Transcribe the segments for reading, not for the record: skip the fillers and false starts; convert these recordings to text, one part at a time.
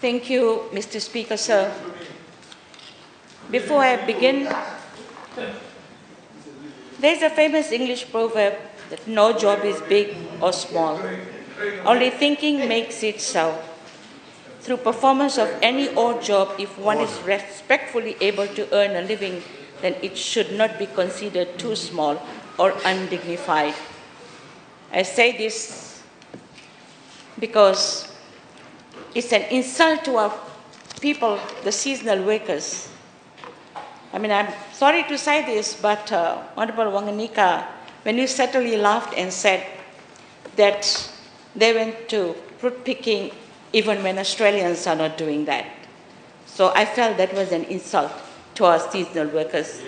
Thank you, Mr. Speaker, sir. Before I begin, there's a famous English proverb that no job is big or small. Only thinking makes it so. Through performance of any odd job, if one is respectfully able to earn a living, then it should not be considered too small or undignified. I say this because it's an insult to our people, the seasonal workers. I mean, I'm sorry to say this, but Honorable Wanganika, when you certainly laughed and said that they went to fruit picking even when Australians are not doing that. So I felt that was an insult to our seasonal workers.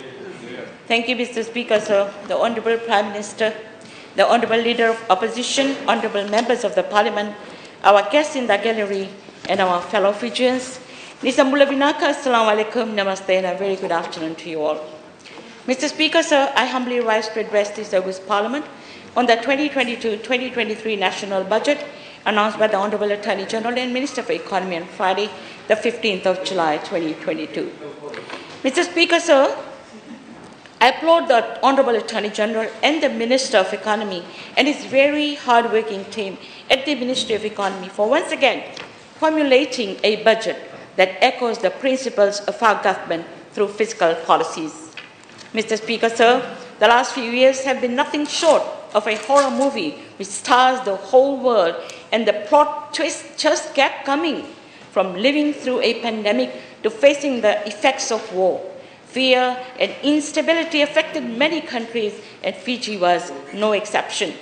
Thank you, Mr. Speaker, sir, the Honorable Prime Minister, the Honorable Leader of Opposition, Honorable Members of the Parliament, our guests in the gallery, and our fellow Fijians. Nisambula Binaka, Assalamu alaikum, Namaste, and a very good afternoon to you all. Mr. Speaker, sir, I humbly rise to address this August Parliament on the 2022-2023 National Budget announced by the Honorable Attorney General and Minister for Economy on Friday, the 15th of July, 2022. Mr. Speaker, sir, I applaud the Honorable Attorney General and the Minister of Economy and his very hard-working team at the Ministry of Economy for once again formulating a budget that echoes the principles of our government through fiscal policies. Mr. Speaker, sir, the last few years have been nothing short of a horror movie which stars the whole world, and the plot twist just kept coming, from living through a pandemic to facing the effects of war. Fear and instability affected many countries, and Fiji was no exception.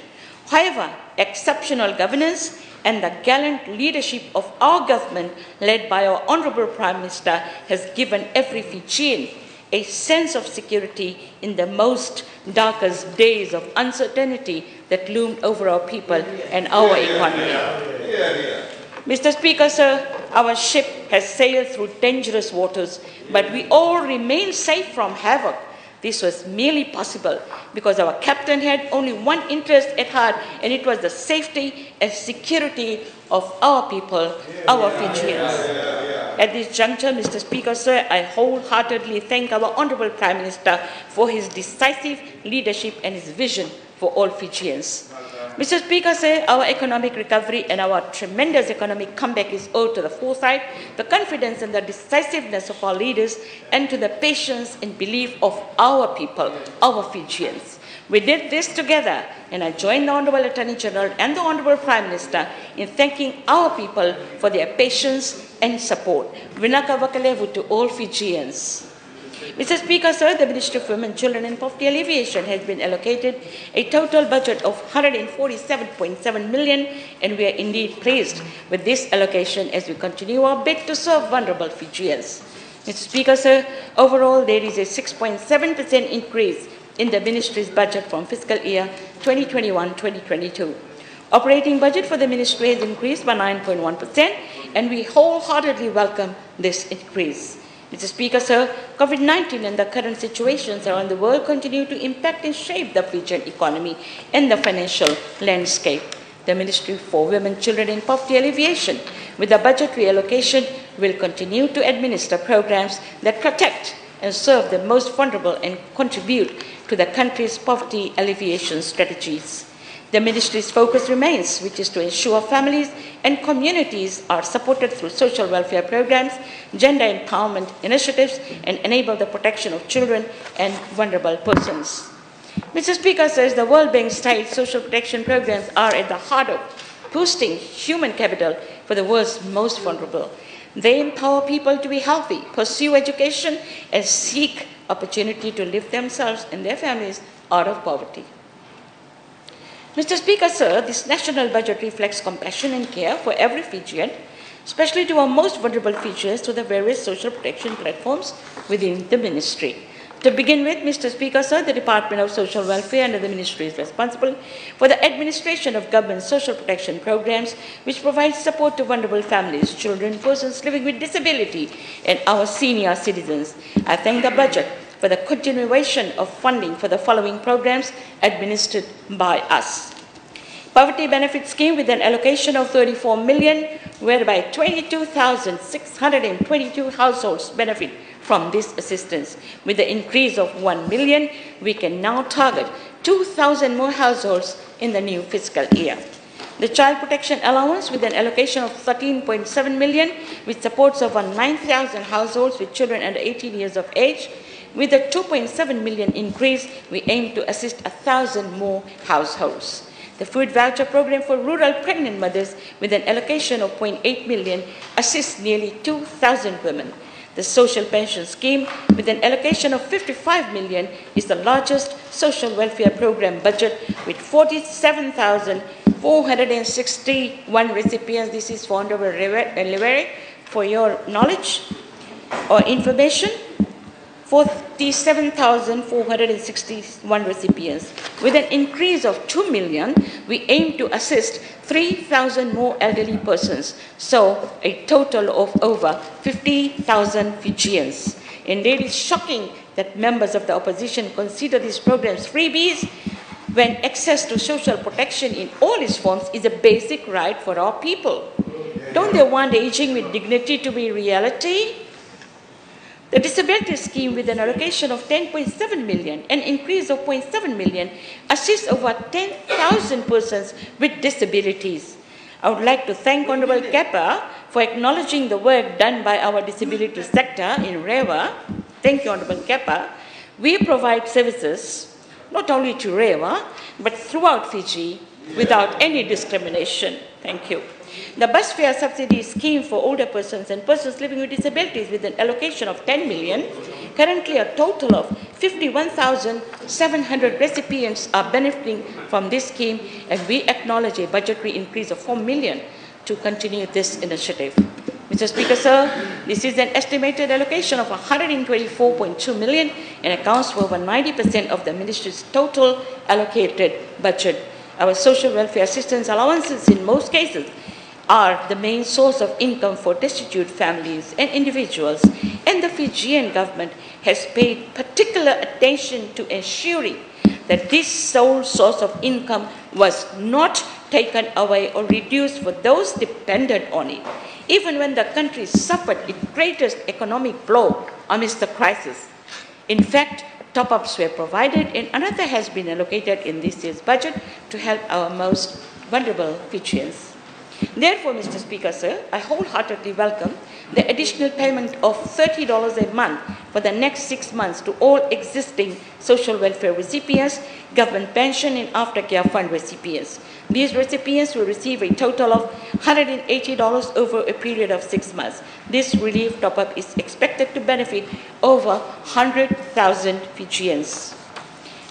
However, exceptional governance and the gallant leadership of our government, led by our Honourable Prime Minister, has given every Fijian a sense of security in the most darkest days of uncertainty that loomed over our people and our economy. Mr. Speaker, sir, our ship has sailed through dangerous waters, but we all remain safe from havoc. This was merely possible because our captain had only one interest at heart, and it was the safety and security of our people, our Fijians. At this juncture, Mr. Speaker, sir, I wholeheartedly thank our Honourable Prime Minister for his decisive leadership and his vision for all Fijians. Mr. Speaker, sir, our economic recovery and our tremendous economic comeback is owed to the foresight, the confidence and the decisiveness of our leaders, and to the patience and belief of our people, our Fijians. We did this together, and I join the Honourable Attorney General and the Honourable Prime Minister in thanking our people for their patience and support. Vinaka Vakalevu to all Fijians. Mr. Speaker, sir, the Ministry of Women, Children and Poverty Alleviation has been allocated a total budget of 147.7 million, and we are indeed pleased with this allocation as we continue our bid to serve vulnerable Fijians. Mr. Speaker, sir, overall there is a 6.7% increase in the Ministry's budget from fiscal year 2021-2022. Operating budget for the Ministry has increased by 9.1%, and we wholeheartedly welcome this increase. Mr. Speaker, sir, COVID-19 and the current situations around the world continue to impact and shape the Fijian economy and the financial landscape. The Ministry for Women, Children and Poverty Alleviation, with the budget reallocation, will continue to administer programs that protect and serve the most vulnerable and contribute to the country's poverty alleviation strategies. The Ministry's focus remains, which is to ensure families and communities are supported through social welfare programs, gender empowerment initiatives, and enable the protection of children and vulnerable persons. Mr. Speaker, says the World Bank states social protection programs are at the heart of boosting human capital for the world's most vulnerable. They empower people to be healthy, pursue education, and seek opportunity to lift themselves and their families out of poverty. Mr. Speaker, sir, this national budget reflects compassion and care for every Fijian, especially to our most vulnerable Fijians through the various social protection platforms within the ministry. To begin with, Mr. Speaker, sir, the Department of Social Welfare under the ministry is responsible for the administration of government social protection programs, which provide support to vulnerable families, children, persons living with disability, and our senior citizens. I thank the budget for the continuation of funding for the following programs administered by us. Poverty benefit scheme with an allocation of 34 million, whereby 22,622 households benefit from this assistance. With the increase of 1 million, we can now target 2,000 more households in the new fiscal year. The child protection allowance with an allocation of 13.7 million, which supports over 9,000 households with children under 18 years of age. With a 2.7 million increase, we aim to assist 1,000 more households. The food voucher program for rural pregnant mothers with an allocation of 0.8 million assists nearly 2,000 women. The social pension scheme with an allocation of 55 million is the largest social welfare program budget with 47,461 recipients. This is for Honorable Alleviation for your knowledge or information. 47,461 recipients. With an increase of 2 million, we aim to assist 3,000 more elderly persons, so a total of over 50,000 Fijians. Indeed, it's shocking that members of the opposition consider these programs freebies when access to social protection in all its forms is a basic right for our people. Don't they want aging with dignity to be reality? The disability scheme with an allocation of 10.7 million, an increase of 0.7 million, assists over 10,000 persons with disabilities. I would like to thank Honorable Kappa for acknowledging the work done by our disability sector in Rewa. Thank you, Honorable Kappa. We provide services not only to Rewa, but throughout Fiji without any discrimination. Thank you. The bus fare subsidy scheme for older persons and persons living with disabilities with an allocation of 10 million. Currently, a total of 51,700 recipients are benefiting from this scheme, and we acknowledge a budgetary increase of 4 million to continue this initiative. Mr. Speaker, sir, this is an estimated allocation of 124.2 million and accounts for over 90% of the ministry's total allocated budget. Our social welfare assistance allowances in most cases are the main source of income for destitute families and individuals, and the Fijian government has paid particular attention to ensuring that this sole source of income was not taken away or reduced for those dependent on it, even when the country suffered its greatest economic blow amidst the crisis. In fact, top-ups were provided and another has been allocated in this year's budget to help our most vulnerable Fijians. Therefore, Mr. Speaker, sir, I wholeheartedly welcome the additional payment of $30 a month for the next 6 months to all existing social welfare recipients, government pension and aftercare fund recipients. These recipients will receive a total of $180 over a period of 6 months. This relief top-up is expected to benefit over 100,000 Fijians.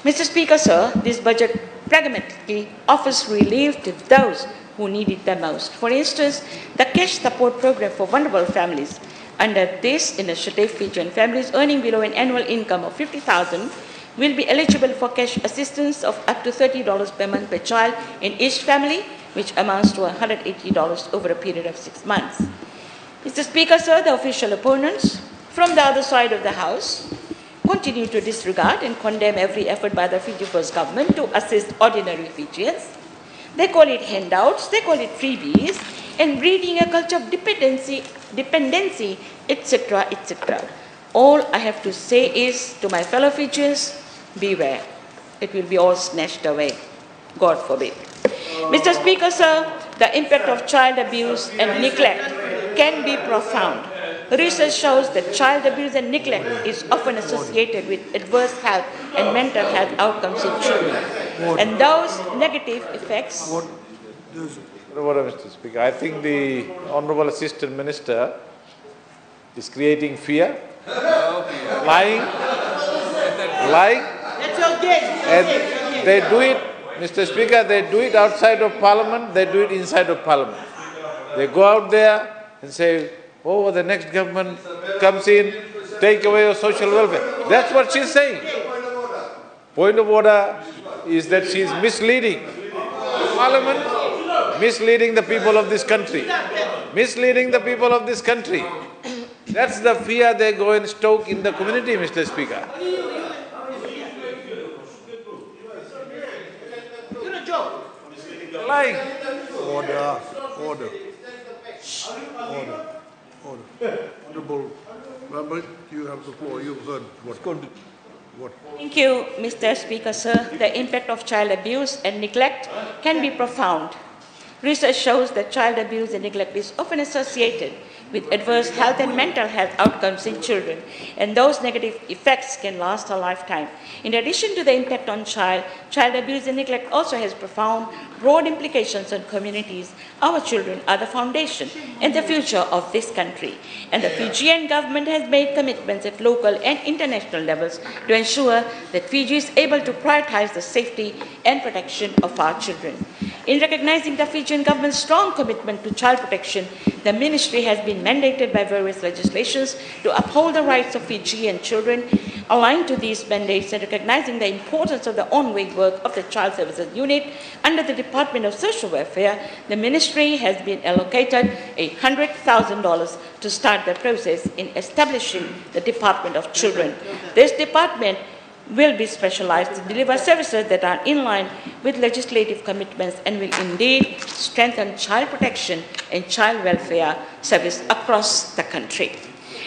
Mr. Speaker, sir, this budget pragmatically offers relief to those who need it the most. For instance, the cash support program for vulnerable families. Under this initiative, Fijian families earning below an annual income of $50,000 will be eligible for cash assistance of up to $30 per month per child in each family, which amounts to $180 over a period of 6 months. Mr. Speaker, sir, the official opponents from the other side of the House continue to disregard and condemn every effort by the FijiFirst government to assist ordinary Fijians. They call it handouts, they call it freebies, and breeding a culture of dependency, etc., etc. All I have to say is to my fellow Fijians, beware. It will be all snatched away. God forbid. Mr. Speaker, sir, the impact of child abuse and neglect can be profound. Research shows that child abuse and neglect is often associated with adverse health and mental health outcomes in children. And those negative effects... Mr. Speaker, I think the Honourable Assistant Minister is creating fear, lying, and they do it, Mr. Speaker, they do it outside of Parliament, they do it inside of Parliament. They go out there and say, oh, the next government comes in, take away your social welfare. That's what she's saying. Point of order is that she's misleading Parliament, misleading the people of this country. Misleading the people of this country. That's the fear they go and stoke in the community, Mr. Speaker. lying. Order. Order. Order. Order. Honorable member, you have the floor. You've heard what? Thank you, Mr. Speaker, sir. The impact of child abuse and neglect can be profound. Research shows that child abuse and neglect is often associated with adverse health and mental health outcomes in children, and those negative effects can last a lifetime. In addition to the impact on child abuse and neglect also has profound, broad implications on communities. Our children are the foundation and the future of this country, and the Fijian government has made commitments at local and international levels to ensure that Fiji is able to prioritize the safety and protection of our children. In recognizing the Fijian government's strong commitment to child protection, the ministry has been mandated by various legislations to uphold the rights of Fijian children. Aligned to these mandates and recognizing the importance of the ongoing work of the Child Services Unit under the Department of Social Welfare, the ministry has been allocated $100,000 to start the process in establishing the Department of Children. This department will be specialized to deliver services that are in line with legislative commitments and will indeed strengthen child protection and child welfare service across the country.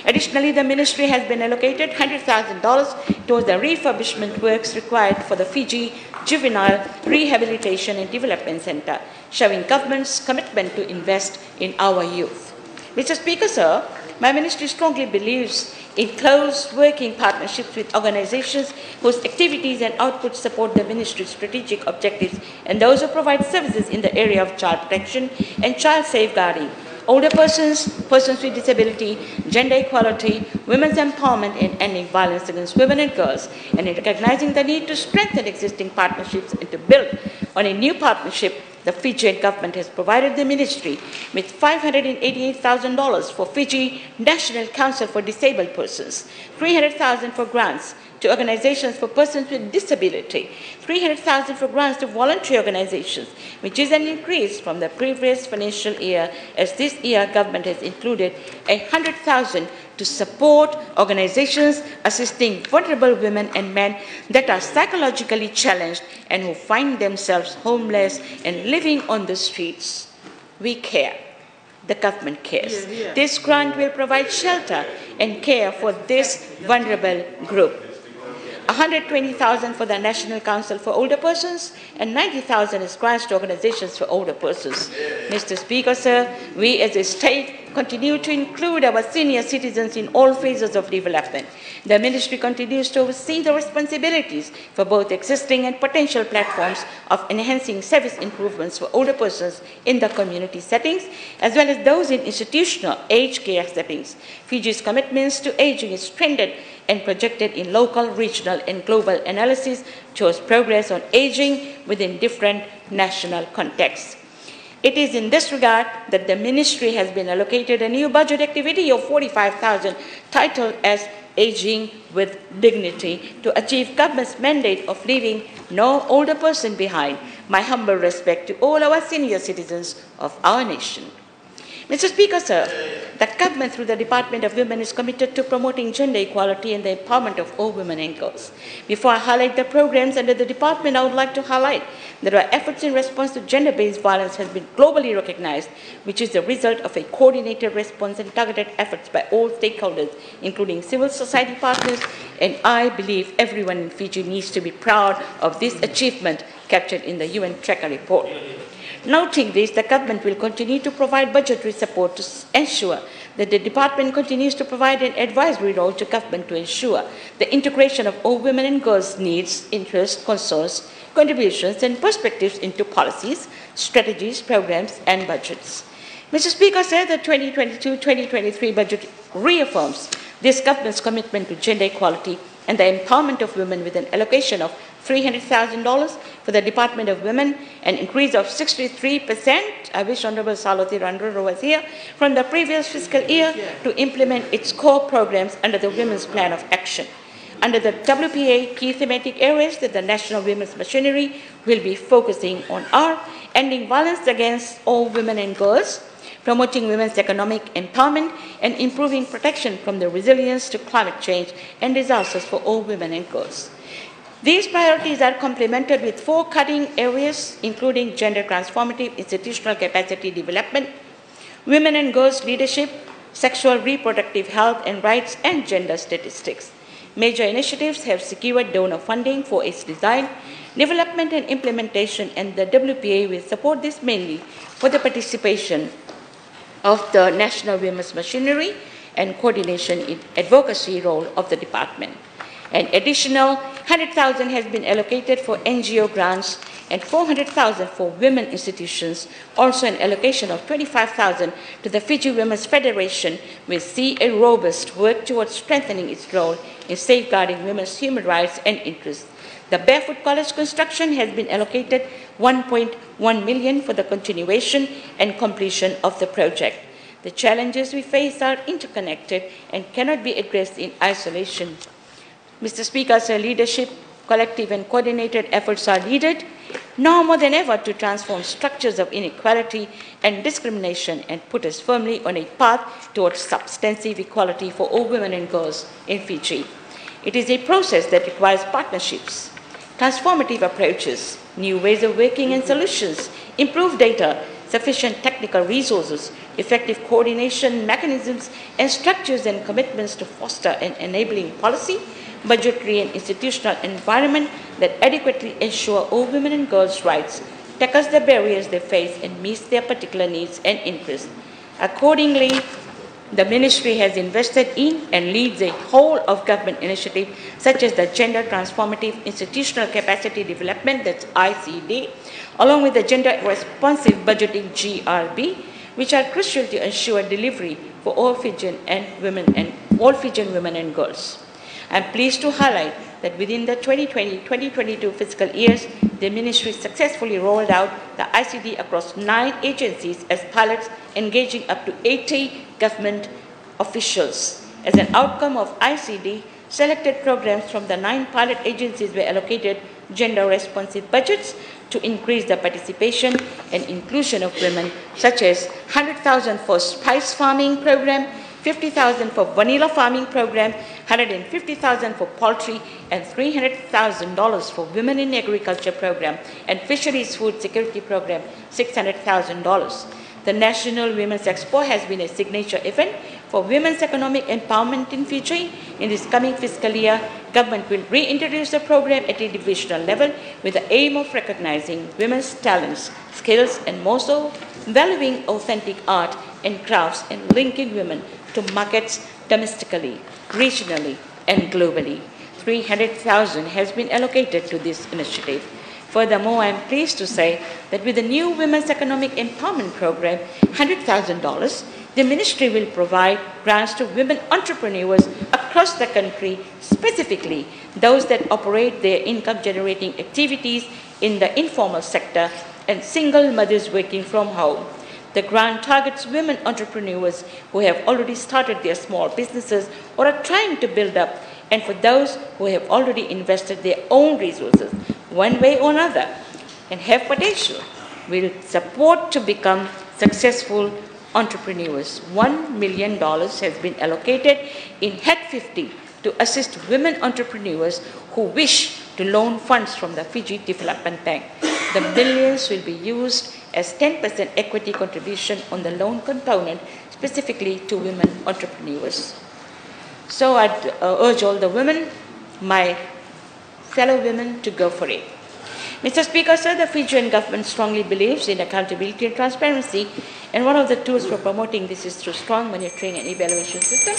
Additionally, the ministry has been allocated $100,000 towards the refurbishment works required for the Fiji Juvenile Rehabilitation and Development Center, showing government's commitment to invest in our youth. Mr. Speaker, sir, my ministry strongly believes in close working partnerships with organizations whose activities and outputs support the ministry's strategic objectives and those who provide services in the area of child protection and child safeguarding, older persons, persons with disability, gender equality, women's empowerment and ending violence against women and girls, and in recognizing the need to strengthen existing partnerships and to build on a new partnership. The Fijian government has provided the ministry with $588,000 for Fiji National Council for Disabled Persons, $300,000 for grants to organizations for persons with disability, $300,000 for grants to voluntary organizations, which is an increase from the previous financial year, as this year government has included $100,000 to support organizations assisting vulnerable women and men that are psychologically challenged and who find themselves homeless and living on the streets. We care. The government cares. This grant will provide shelter and care for this vulnerable group. $120,000 for the National Council for Older Persons and $90,000 is grants to organizations for older persons. Mr. Speaker, sir, we as a state continue to include our senior citizens in all phases of development. The ministry continues to oversee the responsibilities for both existing and potential platforms of enhancing service improvements for older persons in the community settings, as well as those in institutional aged care settings. Fiji's commitments to aging is trended and projected in local, regional, and global analysis shows progress on aging within different national contexts. It is in this regard that the ministry has been allocated a new budget activity of $45,000 titled as Aging with Dignity to achieve government's mandate of leaving no older person behind. My humble respect to all our senior citizens of our nation. Mr. Speaker, sir, the government through the Department of Women is committed to promoting gender equality and the empowerment of all women and girls. Before I highlight the programs under the department, I would like to highlight that our efforts in response to gender-based violence has been globally recognized, which is the result of a coordinated response and targeted efforts by all stakeholders, including civil society partners, and I believe everyone in Fiji needs to be proud of this achievement captured in the UN Tracker report. Noting this, the government will continue to provide budgetary support to ensure that the department continues to provide an advisory role to government to ensure the integration of all women and girls' needs, interests, concerns, contributions, and perspectives into policies, strategies, programs, and budgets. Mr. Speaker, sir, the 2022-2023 budget reaffirms this government's commitment to gender equality and the empowerment of women with an allocation of $300,000 for the Department of Women, an increase of 63%, I wish Honorable Saloti Randro was here, from the previous fiscal year to implement its core programs under the Women's Plan of Action. Under the WPA, key thematic areas that the National Women's Machinery will be focusing on are ending violence against all women and girls, promoting women's economic empowerment, and improving protection from the resilience to climate change and disasters for all women and girls. These priorities are complemented with 4 cutting areas, including gender transformative institutional capacity development, women and girls leadership, sexual reproductive health and rights, and gender statistics. Major initiatives have secured donor funding for its design, development and implementation, and the WPA will support this mainly for the participation of the National Women's Machinery and coordination in advocacy role of the department. An additional 100,000 has been allocated for NGO grants and 400,000 for women institutions. Also an allocation of 25,000 to the Fiji Women's Federation will see a robust work towards strengthening its role in safeguarding women's human rights and interests. The Barefoot College construction has been allocated 1.1 million for the continuation and completion of the project. The challenges we face are interconnected and cannot be addressed in isolation. Mr. Speaker, sir, leadership, collective and coordinated efforts are needed, now more than ever, to transform structures of inequality and discrimination and put us firmly on a path towards substantive equality for all women and girls in Fiji. It is a process that requires partnerships, transformative approaches, new ways of working and solutions, improved data, sufficient technical resources, effective coordination mechanisms, and structures and commitments to foster an enabling policy, budgetary and institutional environment that adequately ensure all women and girls' rights, tackles the barriers they face, and meets their particular needs and interests. Accordingly, the Ministry has invested in and leads a whole of government initiative such as the Gender Transformative Institutional Capacity Development, that's ICD, along with the Gender Responsive Budgeting, GRB, which are crucial to ensure delivery for all Fijian women and girls. I am pleased to highlight that within the 2020-2022 fiscal years, the Ministry successfully rolled out the ICD across 9 agencies as pilots, engaging up to 80 government officials. As an outcome of ICD, selected programs from the 9 pilot agencies were allocated gender-responsive budgets to increase the participation and inclusion of women, such as 100,000 for spice farming program, 50,000 for vanilla farming program, 150,000 for poultry, and $300,000 for women in agriculture program, and fisheries food security program, $600,000. The National Women's Expo has been a signature event for women's economic empowerment in Fiji. In this coming fiscal year, government will reintroduce the program at a divisional level with the aim of recognizing women's talents, skills, and more so, valuing authentic art and crafts and linking women to markets domestically, regionally, and globally. 300,000 has been allocated to this initiative. Furthermore, I am pleased to say that with the new Women's Economic Empowerment Program, $100,000, the Ministry will provide grants to women entrepreneurs across the country, specifically those that operate their income-generating activities in the informal sector and single mothers working from home. The grant targets women entrepreneurs who have already started their small businesses or are trying to build up, and for those who have already invested their own resources, one way or another, and have potential, will support to become successful entrepreneurs. $1 million has been allocated in HEC 50 to assist women entrepreneurs who wish to loan funds from the Fiji Development Bank. The millions will be used as 10% equity contribution on the loan component, specifically to women entrepreneurs. So I'd urge all the women, my fellow women, to go for it. Mr. Speaker, sir, the Fijian government strongly believes in accountability and transparency, and one of the tools for promoting this is through strong monitoring and evaluation system.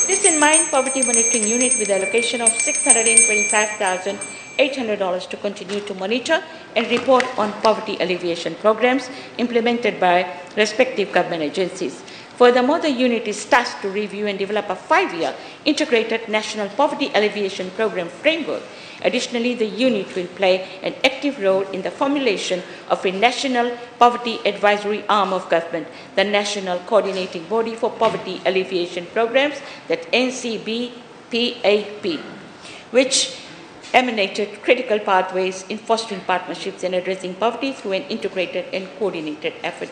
This in mind, Poverty Monitoring Unit with allocation of $625,800 to continue to monitor and report on poverty alleviation programs implemented by respective government agencies. Furthermore, the unit is tasked to review and develop a 5-year integrated national poverty alleviation program framework. Additionally, the unit will play an active role in the formulation of a national poverty advisory arm of government, the National Coordinating Body for Poverty Alleviation Programs, that NCBPAP, which emanated critical pathways in fostering partnerships and addressing poverty through an integrated and coordinated effort.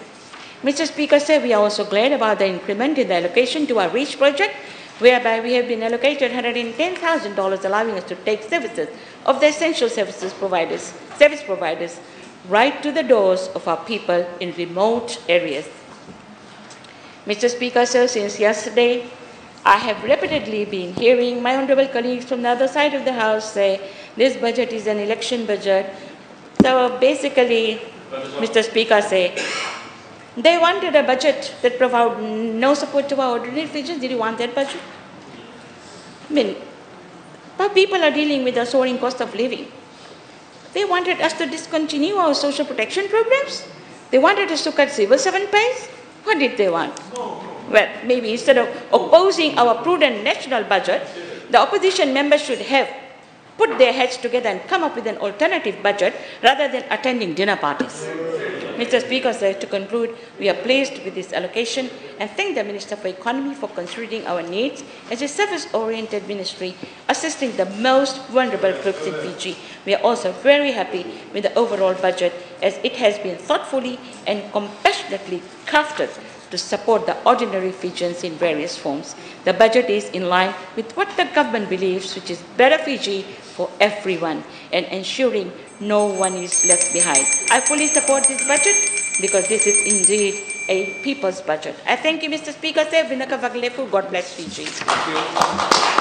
Mr. Speaker, sir, we are also glad about the increment in the allocation to our REACH project, whereby we have been allocated $110,000 allowing us to take services of the essential service providers right to the doors of our people in remote areas. Mr. Speaker, sir, since yesterday, I have repeatedly been hearing my honorable colleagues from the other side of the House say this budget is an election budget. So basically, Mr. Speaker, say they wanted a budget that provided no support to our ordinary Fijians. Did you want that budget? I mean, but people are dealing with the soaring cost of living. They wanted us to discontinue our social protection programs. They wanted us to cut civil servant pays. What did they want? Well, maybe instead of opposing our prudent national budget, the opposition members should have put their heads together and come up with an alternative budget rather than attending dinner parties. Mr. Speaker, sir, to conclude, we are pleased with this allocation and thank the Minister for Economy for considering our needs as a service-oriented ministry assisting the most vulnerable groups in Fiji. We are also very happy with the overall budget as it has been thoughtfully and compassionately crafted to support the ordinary Fijians in various forms. The budget is in line with what the government believes, which is better Fiji for everyone and ensuring no one is left behind. I fully support this budget because this is indeed a people's budget. I thank you, Mr. Speaker. Veena, God bless Fiji. Thank you.